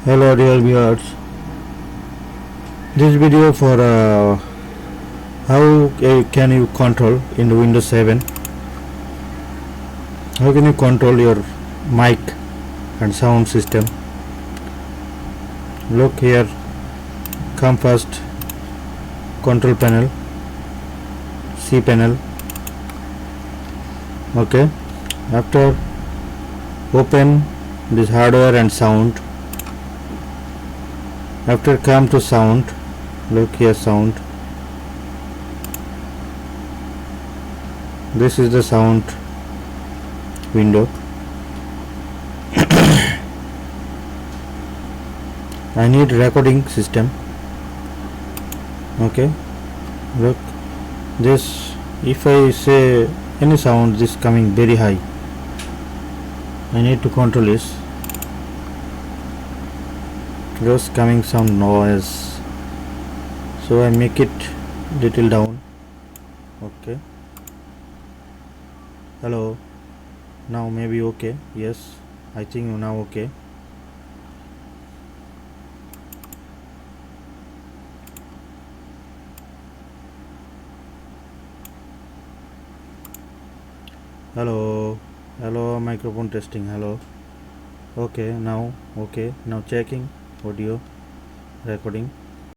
Hello dear viewers, this video for how can you control in Windows 7, how can you control your mic and sound system. Look here, come first, control panel, C panel, okay. After open this hardware and sound. After come to sound, look here sound. This is the sound window. I need recording system. Okay, look this. If I say any sound, this coming very high. I need to control this. Just coming some noise, so I make it little down. Okay, hello, now maybe okay. Yes, I think now okay. Hello, microphone testing. Hello, okay, now okay, now checking audio recording.